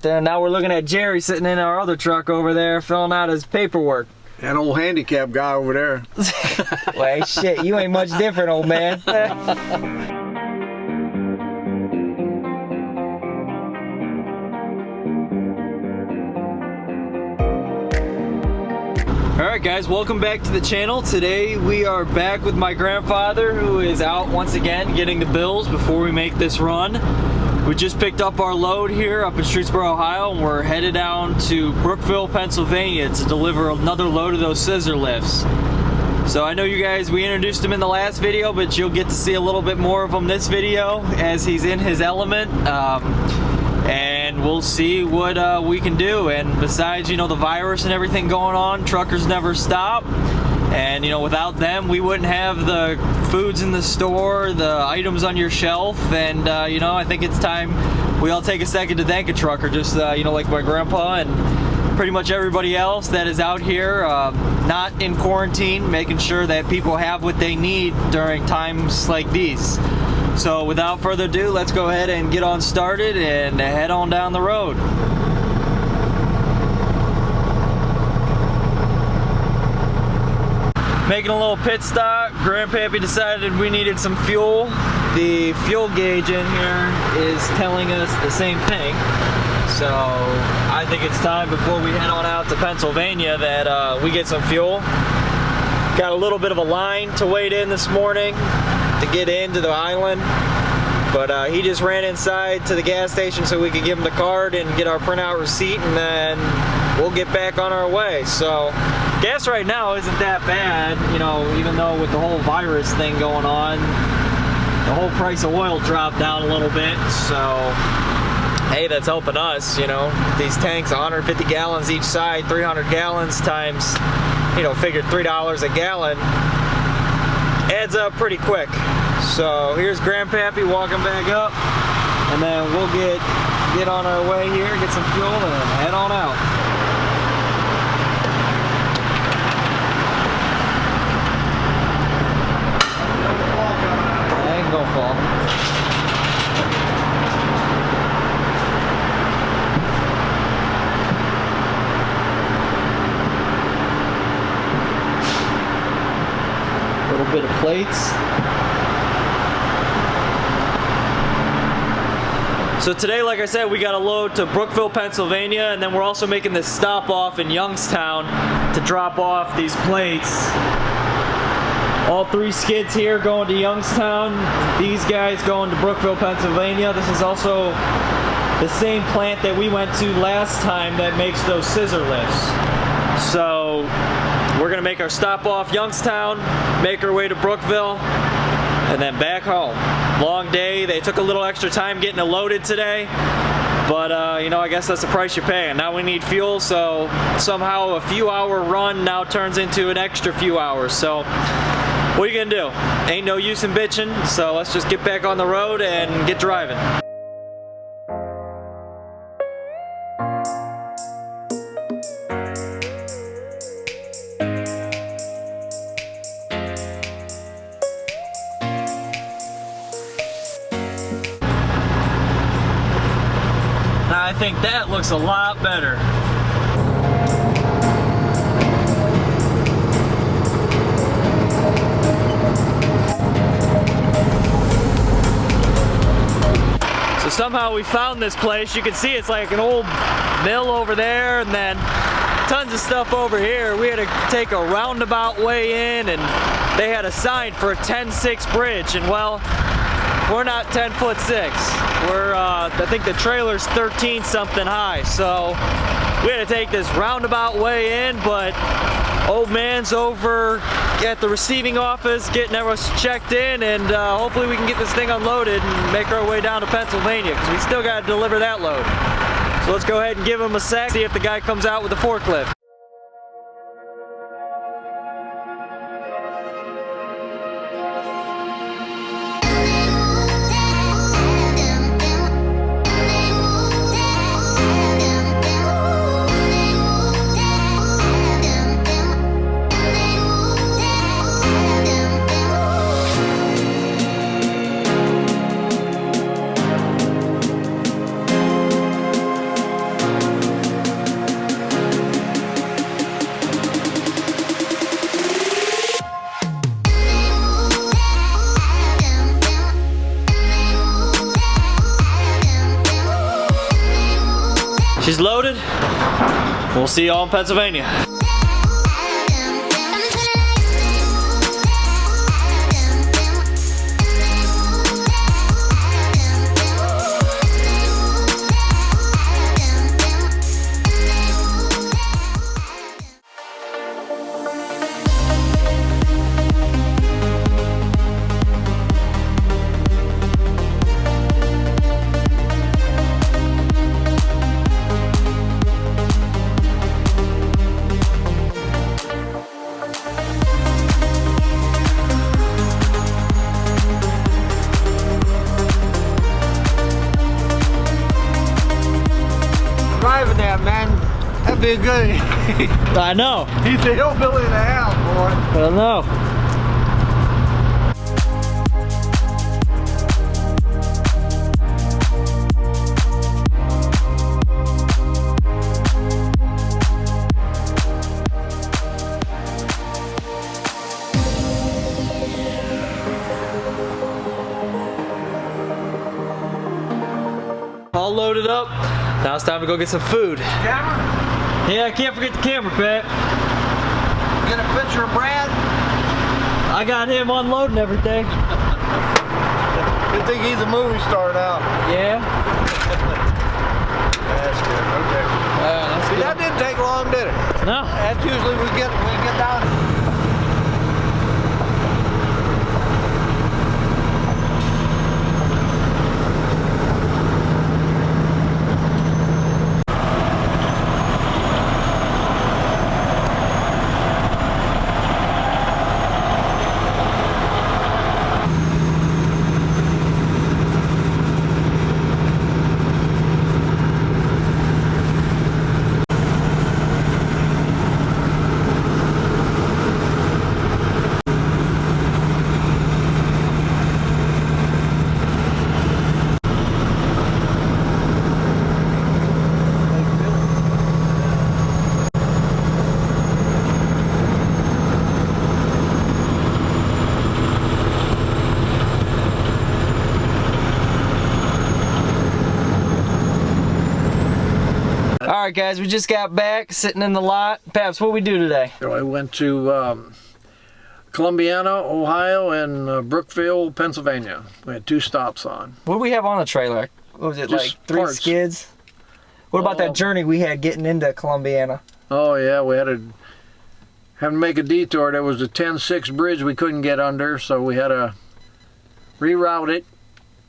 And now we're looking at Jerry sitting in our other truck over there filling out his paperwork. That old handicap guy over there. Well, hey, shit, you ain't much different, old man. Alright guys, welcome back to the channel. Today we are back with my grandfather, who is out once again getting the bills before we make this run. We just picked up our load here up in Streetsboro, Ohio, and we're headed down to Brookville, Pennsylvania to deliver another load of those scissor lifts. So I know you guys, we introduced him in the last video, but you'll get to see a little bit more of him this video as he's in his element. And we'll see what we can do. And besides, you know, the virus and everything going on, truckers never stop. And, you know, without them, we wouldn't have the foods in the store, the items on your shelf. And, you know, I think it's time we all take a second to thank a trucker, just, you know, like my grandpa and pretty much everybody else that is out here, not in quarantine, making sure that people have what they need during times like these. So without further ado, let's go ahead and get on started and head on down the road. Making a little pit stop, Grandpappy decided we needed some fuel. The fuel gauge in here is telling us the same thing. So I think it's time before we head on out to Pennsylvania that we get some fuel. Got a little bit of a line to wait in this morning to get into the island, but he just ran inside to the gas station so we could give him the card and get our printout receipt, and then we'll get back on our way. So gas right now isn't that bad, you know, even though with the whole virus thing going on, the whole price of oil dropped down a little bit. So hey, that's helping us, you know. These tanks, 150 gallons each side, 300 gallons times, you know, figured $3 a gallon, adds up pretty quick. So here's Grandpappy walking back up, and then we'll get on our way here, get some fuel, and head on out. I ain't gonna fall. Bit of plates. So today, like I said, we got a load to Brookville, Pennsylvania, and then we're also making this stop off in Youngstown to drop off these plates. All three skids here going to Youngstown, these guys going to Brookville, Pennsylvania. This is also the same plant that we went to last time that makes those scissor lifts. So we're gonna make our stop off Youngstown, make our way to Brookville, and then back home. Long day. They took a little extra time getting it loaded today, but you know, I guess that's the price you pay. And now we need fuel, so somehow a few hour run now turns into an extra few hours. So what are you gonna do? Ain't no use in bitching, so let's just get back on the road and get driving. I think that looks a lot better. So somehow we found this place. You can see it's like an old mill over there, and then tons of stuff over here. We had to take a roundabout way in, and they had a sign for a 10-6 bridge, and well, we're not 10'6". We're, I think the trailer's 13 something high, so we had to take this roundabout way in, but old man's over at the receiving office getting everyone checked in, and hopefully we can get this thing unloaded and make our way down to Pennsylvania, because we still got to deliver that load. So let's go ahead and give him a sec, see if the guy comes out with the forklift. She's loaded. We'll see y'all in Pennsylvania. Driving that, man. That'd be a good. I know. He's a hillbilly in the house, boy. I know. All loaded up. Now it's time to go get some food. Camera? Yeah, I can't forget the camera, Pat. Get a picture of Brad? I got him unloading everything. You think he's a movie star now? Yeah. That's good. Okay. That's See, good. that didn't take long, did it? No. That's usually we get down. All right, guys, we just got back, sitting in the lot. Paps, what we do today? So I went to Columbiana, Ohio, and Brookfield, Pennsylvania. We had 2 stops on. What do we have on the trailer? What was it, Just like 3 parts. skids? What about that journey we had getting into Columbiana? Oh yeah, we had to make a detour. There was a 10-6 bridge we couldn't get under, so we had to reroute it.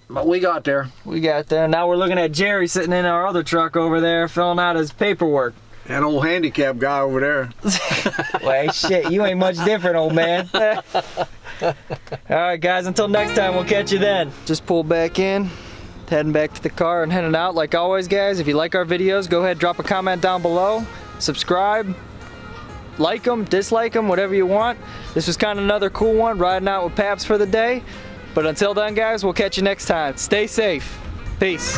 But we got there. We got there. Now we're looking at Jerry sitting in our other truck over there, filling out his paperwork. That old handicap guy over there. Well, hey, shit, you ain't much different, old man. All right, guys, until next time, we'll catch you then. Just pulled back in, heading back to the car and heading out. Like always, guys, if you like our videos, go ahead, drop a comment down below, subscribe, like them, dislike them, whatever you want. This was kind of another cool one, riding out with Paps for the day. But until then, guys, we'll catch you next time. Stay safe. Peace.